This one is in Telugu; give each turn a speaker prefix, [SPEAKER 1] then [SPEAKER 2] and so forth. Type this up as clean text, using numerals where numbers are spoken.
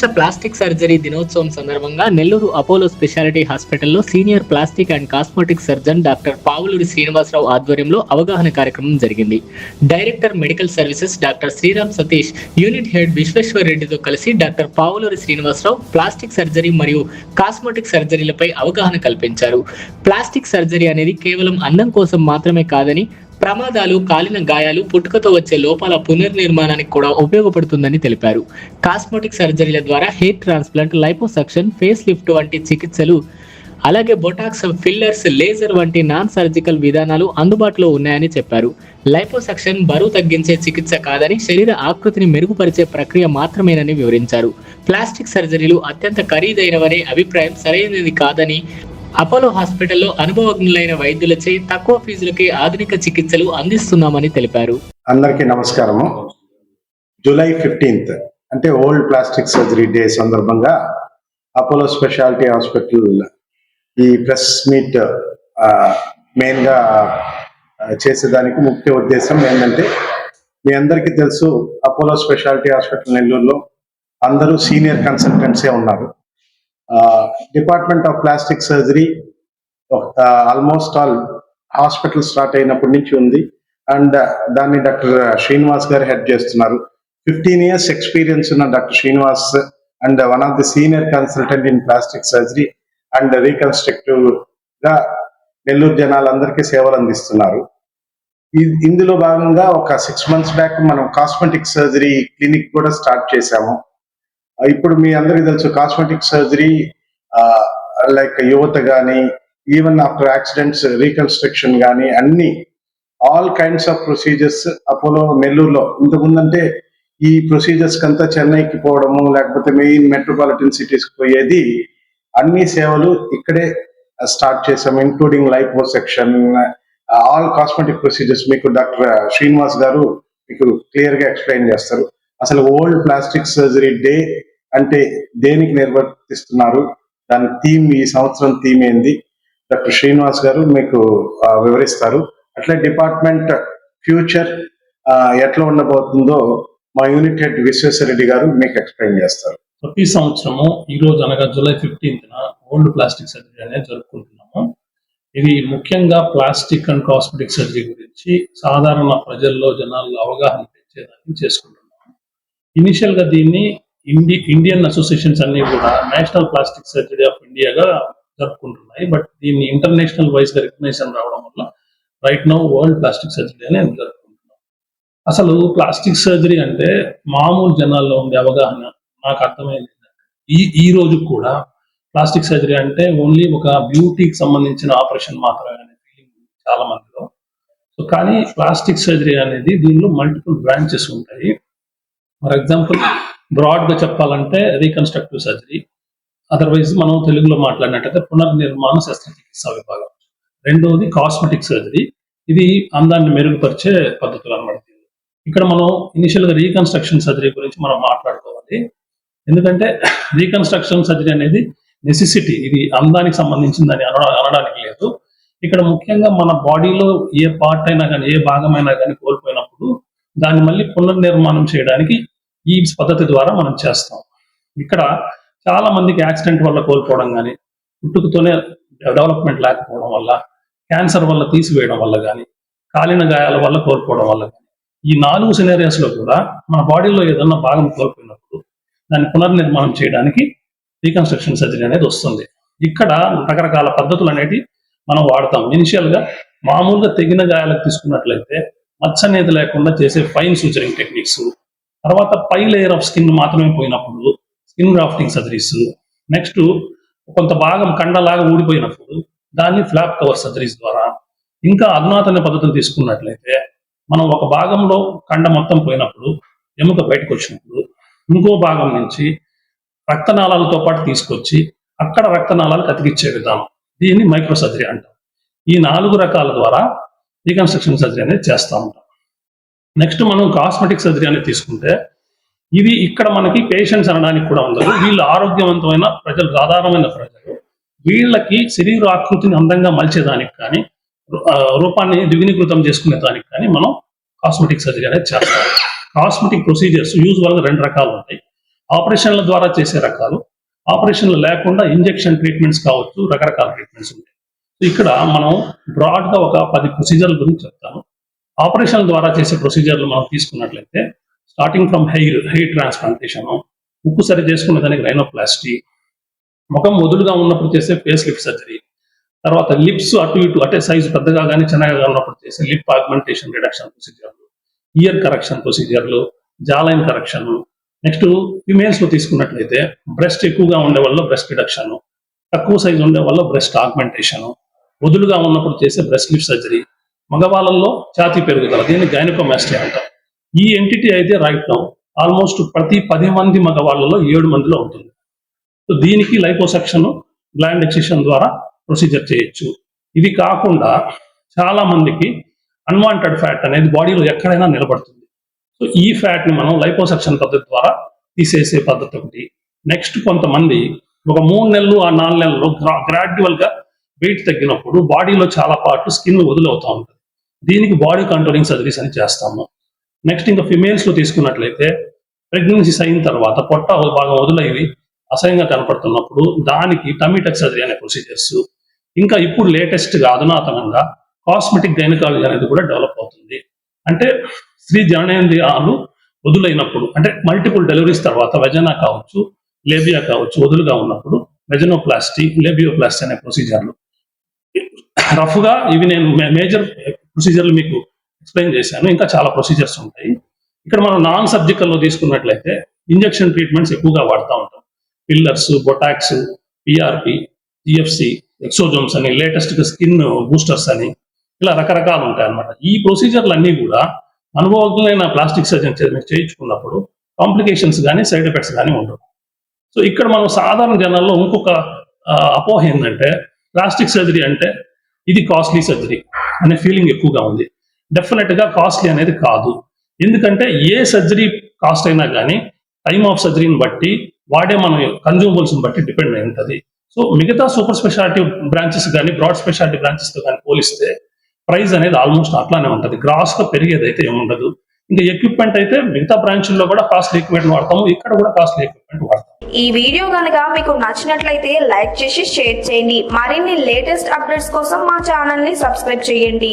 [SPEAKER 1] ప్రపంచ ప్లాస్టిక్ సర్జరీ దినోత్సవం సందర్భంగా నెల్లూరు అపోలో స్పెషాలిటీ హాస్పిటల్లో senior plastic and cosmetic surgeon doctor Pavuluri Srinivasarao ఆధ్వర్యంలో అవగాహన కార్యక్రమం జరిగింది. Director medical services doctor Sriram Satish, unit head Vishweshwar రెడ్డితో కలిసి doctor Pavuluri Srinivasarao plastic surgery మరియు కాస్మెటిక్ సర్జరీలపై అవగాహన కల్పించారు. ప్లాస్టిక్ సర్జరీ అనేది కేవలం అందం కోసం మాత్రమే కాదని, ప్రమాదాలు, కాలిన గాయాలు, పుట్టుకతో వచ్చే లోపాల పునర్నిర్మాణానికి కూడా ఉపయోగపడుతుందని తెలిపారు. కాస్మెటిక్ సర్జరీల ద్వారా hair transplant, liposuction, face lift వంటి చికిత్సలు, అలాగే బొటాక్స్, ఫిల్లర్స్, లేజర్ వంటి నాన్ సర్జికల్ విధానాలు అందుబాటులో ఉన్నాయని చెప్పారు. లైపోసక్షన్ బరువు తగ్గించే చికిత్స కాదని, శరీర ఆకృతిని మెరుగుపరిచే ప్రక్రియ మాత్రమేనని వివరించారు. ప్లాస్టిక్ సర్జరీలు అత్యంత ఖరీదైనవనే అభిప్రాయం సరైనది కాదని, అపోలో హాస్పిటల్లో అనుభవజ్ఞులైన వైద్యులచే తక్కువ ఫీజులకి ఆధునిక చికిత్సలు అందిస్తున్నామని తెలిపారు.
[SPEAKER 2] అందరికీ నమస్కారము. జూలై 15 అంటే వరల్డ్ ప్లాస్టిక్ సర్జరీ డే సందర్భంగా అపోలో స్పెషాలిటీ హాస్పిటల్ ఈ ప్రెస్ మీట్ మెయిన్గా చేసేదానికి ముఖ్య ఉద్దేశం ఏంటంటే, మీ అందరికీ తెలుసు అపోలో స్పెషాలిటీ హాస్పిటల్ నెల్లూరులో అందరూ సీనియర్ కన్సల్టెంట్సే ఉన్నారు. Department of plastic surgery almost all hospital start అయినప్పటి నుంచి ఉంది. అండ్ దాన్ని డాక్టర్ శ్రీనివాస్ గారు హెడ్ చేస్తున్నారు. 15 years ఎక్స్పీరియన్స్ ఉన్న doctor Srinivas and one of the senior consultant in plastic surgery and reconstructive గా నెల్లూరు జనాలందరికీ సేవలు అందిస్తున్నారు. ఇందులో భాగంగా ఒక 6 months బ్యాక్ మనం కాస్మెటిక్ సర్జరీ క్లినిక్ కూడా స్టార్ట్ చేశాము. ఇప్పుడు మీ అందరికీ తెలుసు కాస్మెటిక్ సర్జరీ లైక్ యువత కానీ, ఈవెన్ ఆఫ్టర్ యాక్సిడెంట్స్, రీకన్స్ట్రక్షన్ కానీ, అన్ని all kinds of procedures Apollo నెల్లూరులో. ఇంతకుముందంటే ఈ ప్రొసీజర్స్ కంతా చెన్నైకి పోవడము, లేకపోతే మెయిన్ మెట్రోపాలిటన్ సిటీస్కి పోయేది. అన్ని సేవలు ఇక్కడే స్టార్ట్ చేసాము, including liposuction, all cosmetic procedures. మీకు డాక్టర్ శ్రీనివాస్ గారు మీకు క్లియర్గా ఎక్స్ప్లెయిన్ చేస్తారు. అసలు వరల్డ్ ప్లాస్టిక్ సర్జరీ డే అంటే దేనికి నిర్వర్తిస్తున్నారు, దాని థీమ్, ఈ సంవత్సరం థీమ్ ఏంది, డాక్టర్ శ్రీనివాస్ గారు మీకు వివరిస్తారు. అట్లే డిపార్ట్మెంట్ ఫ్యూచర్ ఎట్లా ఉండబోతుందో మా యూనిట్ హెడ్ విశ్వేశ్వర రెడ్డి గారు మీకు ఎక్స్ప్లెయిన్ చేస్తారు.
[SPEAKER 3] ప్రతి సంవత్సరము ఈ రోజు అనగా జూలై 15న వరల్డ్ ప్లాస్టిక్ సర్జరీ అనేది జరుపుకుంటున్నాము. ఇది ముఖ్యంగా ప్లాస్టిక్ అండ్ కాస్మెటిక్ సర్జరీ గురించి సాధారణ ప్రజల్లో, జనాల్లో అవగాహన పెంచేదానికి చేసుకుంటున్నాము. ఇనిషియల్ గా దీన్ని ఇండియన్ అసోసియేషన్స్ అన్ని కూడా నేషనల్ ప్లాస్టిక్ సర్జరీ ఆఫ్ ఇండియాగా జరుపుకుంటున్నాయి. బట్ దీన్ని ఇంటర్నేషనల్ వైజ్ గా రికగ్నైజేషన్ రావడం వల్ల right now world plastic surgery అని జరుపుకుంటున్నాం. అసలు ప్లాస్టిక్ సర్జరీ అంటే మామూలు జనాల్లో ఉండే అవగాహన నాకు అర్థమైంది. ఈ రోజు కూడా ప్లాస్టిక్ సర్జరీ అంటే ఓన్లీ ఒక బ్యూటీకి సంబంధించిన ఆపరేషన్ మాత్రమే అనే ఫీలింగ్ చాలా మందిలో. సో కానీ ప్లాస్టిక్ సర్జరీ అనేది దీనిలో మల్టిపుల్ బ్రాంచెస్ ఉంటాయి. ఫర్ ఎగ్జాంపుల్ బ్రాడ్ గా చెప్పాలంటే రీకన్స్ట్రక్టివ్ సర్జరీ, అదర్వైజ్ మనం తెలుగులో మాట్లాడినట్టయితే పునర్నిర్మాణ శస్త్రచికిత్స విభాగం. రెండవది కాస్మెటిక్ సర్జరీ, ఇది అందాన్ని మెరుగుపరిచే పద్ధతులు అన్నమాట. ఇక్కడ మనం ఇనిషియల్ గా రీకన్స్ట్రక్షన్ సర్జరీ గురించి మనం మాట్లాడుకోవాలి. ఎందుకంటే రీకన్స్ట్రక్షన్ సర్జరీ అనేది నెసెసిటీ, ఇది అందానికి సంబంధించిందని అనడానికి లేదు. ఇక్కడ ముఖ్యంగా మన బాడీలో ఏ పార్ట్ అయినా కానీ, ఏ భాగమైనా కానీ కోల్పోయినప్పుడు దాన్ని మళ్ళీ పునర్నిర్మాణం చేయడానికి ఈ పద్ధతి ద్వారా మనం చేస్తాం. ఇక్కడ చాలా మందికి యాక్సిడెంట్ వల్ల కోల్పోవడం కానీ, పుట్టుకతోనే డెవలప్మెంట్ లేకపోవడం వల్ల, క్యాన్సర్ వల్ల తీసివేయడం వల్ల కానీ, కాలిన గాయాల వల్ల కోల్పోవడం వల్ల కానీ, ఈ 4 scenarios లో కూడా మన బాడీలో ఏదన్నా భాగం కోల్పోయినప్పుడు దాన్ని పునర్నిర్మాణం చేయడానికి రీకన్స్ట్రక్షన్ సర్జరీ అనేది వస్తుంది. ఇక్కడ రకరకాల పద్ధతులు అనేవి మనం వాడతాం. ఇనిషియల్ గా మామూలుగా తెగిన గాయాలకు తీసుకున్నట్లయితే మచ్చ అనేది లేకుండా చేసే ఫైన్ సూచరింగ్ టెక్నిక్స్, తర్వాత పై లేయర్ ఆఫ్ స్కిన్ మాత్రమే పోయినప్పుడు స్కిన్ గ్రాఫ్టింగ్ సర్జరీస్, నెక్స్ట్ కొంత భాగం కండలాగా ఊడిపోయినప్పుడు దాన్ని ఫ్లాప్ కవర్ సర్జరీస్ ద్వారా, ఇంకా అధునాతన పద్ధతులు తీసుకున్నట్లయితే మనం ఒక భాగంలో కండ మొత్తం పోయినప్పుడు, ఎముక బయటకు వచ్చినప్పుడు ఇంకో భాగం నుంచి రక్తనాళాలతో పాటు తీసుకొచ్చి అక్కడ రక్తనాళాలకు అతికిచ్చే విధానం, దీన్ని మైక్రో సర్జరీ అంటాం. ఈ 4 రకాల ద్వారా రీకన్స్ట్రక్షన్ సర్జరీ అనేది చేస్తూ ఉంటాం. నెక్స్ట్ మనం కాస్మెటిక్ సర్జరీ అనేది తీసుకుంటే, ఇది ఇక్కడ మనకి పేషెంట్స్ అనడానికి కూడా ఉండదు. వీళ్ళు ఆరోగ్యవంతమైన ప్రజలు, సాధారణమైన ప్రజలు, వీళ్ళకి శరీర ఆకృతిని అందంగా మలిచేదానికి కానీ, రూపాన్ని ద్విగుణీకృతం చేసుకునే దానికి కానీ మనం కాస్మెటిక్ సర్జరీ అనేది చేస్తాం. కాస్మెటిక్ ప్రొసీజర్స్ యూజువల్గా 2 రకాలు ఉంటాయి. ఆపరేషన్ల ద్వారా చేసే రకాలు, ఆపరేషన్లు లేకుండా ఇంజెక్షన్ ట్రీట్మెంట్స్ కావచ్చు, రకరకాల ట్రీట్మెంట్స్ ఉంటాయి. సో ఇక్కడ మనం బ్రాడ్గా ఒక 10 ప్రొసీజర్ల గురించి చెప్తాను. ఆపరేషన్ ద్వారా చేసే ప్రొసీజర్లు మనం తీసుకున్నట్లయితే స్టార్టింగ్ ఫ్రమ్ హెయిర్ ట్రాన్స్ప్లాంటేషన్, ముక్కు సరి చేసుకునే దానికి రైనోప్లాస్టీ, ముఖం వదులుగా ఉన్నప్పుడు చేసే ఫేస్ లిఫ్ట్ సర్జరీ, తర్వాత లిప్స్ అటు ఇటు అంటే సైజు పెద్దగా కానీ చిన్నగా ఉన్నప్పుడు చేసే లిప్ ఆగ్మెంటేషన్ రిడక్షన్ ప్రొసీజర్లు, ఇయర్ కరెక్షన్ ప్రొసీజర్లు, జాలైన్ కరెక్షన్. నెక్స్ట్ ఫిమేల్స్ లో తీసుకున్నట్లయితే బ్రెస్ట్ ఎక్కువగా ఉండే వల్ల బ్రెస్ట్ రిడక్షన్, తక్కువ సైజు ఉండే వల్ల బ్రెస్ట్ ఆగ్మెంటేషన్, వదులుగా ఉన్నప్పుడు చేసే బ్రెస్ట్ లిఫ్ట్ సర్జరీ, మగవాళ్ళల్లో ఛాతీ పెరుగుదల, దీన్ని గైనకోమాస్టీ అంటారు. ఈ ఎంటిటీ అయితే రైట్ నౌ ఆల్మోస్ట్ ప్రతి 10 మంది మగవాళ్ళలో 7 మందిలో ఉంటుంది. సో దీనికి లైపోసెక్షన్, గ్లాండ్ ఎక్సిషన్ ద్వారా ప్రొసీజర్ చేయొచ్చు. ఇది కాకుండా చాలా మందికి అన్వాంటెడ్ ఫ్యాట్ అనేది బాడీలో ఎక్కడైనా నిలబడుతుంది. సో ఈ ఫ్యాట్ ని మనం లైపోసెక్షన్ పద్ధతి ద్వారా తీసేసే పద్ధతి ఒకటి. నెక్స్ట్ కొంతమంది ఒక 3 నెలలు ఆ 4 నెలల్లో గ్రాడ్యువల్ గా వెయిట్ తగ్గినప్పుడు బాడీలో చాలా పార్ట్ స్కిన్ వదులవుతూ ఉంటుంది. దీనికి బాడీ కంట్రోలింగ్ సర్జరీస్ అని చేస్తాము. నెక్స్ట్ ఇంకా ఫిమేల్స్ లో తీసుకున్నట్లయితే ప్రెగ్నెన్సీస్ అయిన తర్వాత పొట్ట బాగా వదులైవి అసహ్యంగా కనపడుతున్నప్పుడు దానికి టమీటెక్ సర్జరీ అనే ప్రొసీజర్స్. ఇంకా ఇప్పుడు లేటెస్ట్ గా అధునాతనంగా కాస్మెటిక్ గైనకాలజీ అనేది కూడా డెవలప్ అవుతుంది. అంటే స్త్రీ జననేంద్రియాలు వదులైనప్పుడు అంటే మల్టిపుల్ డెలివరీస్ తర్వాత వెజనా కావచ్చు, లేబియా కావచ్చు, వదులుగా ఉన్నప్పుడు వెజనోప్లాస్టీ, లేబియోప్లాస్టీ అనే ప్రొసీజర్లు. రఫ్ గా ఇవి నేను మేజర్ ప్రొసీజర్లు మీకు ఎక్స్ప్లెయిన్ చేశాను. ఇంకా చాలా ప్రొసీజర్స్ ఉంటాయి. ఇక్కడ మనం నాన్ సర్జికల్ లో తీసుకున్నట్లయితే ఇంజెక్షన్ ట్రీట్మెంట్స్ ఎక్కువగా వాడుతూ ఉంటాం. Pillars, Botox, PRP, GFC, exosomes అని, లేటెస్ట్ స్కిన్ బూస్టర్స్ అని, ఇలా రకరకాలు ఉంటాయి అన్నమాట. ఈ ప్రొసీజర్లు అన్ని కూడా అనుభవజ్ఞులైన ప్లాస్టిక్ సర్జన్ చేయించుకున్నప్పుడు కాంప్లికేషన్స్ కానీ సైడ్ ఎఫెక్ట్స్ కానీ ఉండవు. సో ఇక్కడ మనం సాధారణ జనాల్లో ఇంకొక అపోహ ఏంటంటే ప్లాస్టిక్ సర్జరీ అంటే ఇది కాస్ట్లీ సర్జరీ అనే ఫీలింగ్ ఎక్కువగా ఉంది. డెఫినెట్ గా కాస్ట్లీ అనేది కాదు. ఎందుకంటే ఏ సర్జరీ కాస్ట్ అయినా కానీ టైమ్ ఆఫ్ సర్జరీని బట్టి వాడే మన కన్జ్యూమబుల్స్ బట్టి డిపెండ్ అయి ఉంటుంది. సో మిగతా సూపర్ స్పెషాలిటీ బ్రాంచెస్ కానీ బ్రాడ్ స్పెషాలిటీ బ్రాంచెస్ తో కానీ పోలిస్తే ప్రైస్ అనేది ఆల్మోస్ట్ అట్లానే ఉంటుంది. గ్రాస్ గా పెరిగేది అయితే ఏముండదు. ఇంకా ఎక్విప్మెంట్ అయితే మిగతా బ్రాంచ్ల్లో కూడా కాస్ట్లీ ఎక్విప్మెంట్ వాడతాము, ఇక్కడ కూడా కాస్ట్లీ ఎక్విప్మెంట్ వాడతాము.
[SPEAKER 4] ఈ వీడియో గనుక మీకు నచ్చినట్లయితే లైక్ చేసి షేర్ చేయండి. మరిన్ని లేటెస్ట్ అప్డేట్స్ కోసం మా ఛానల్ ని సబ్స్క్రైబ్ చేయండి.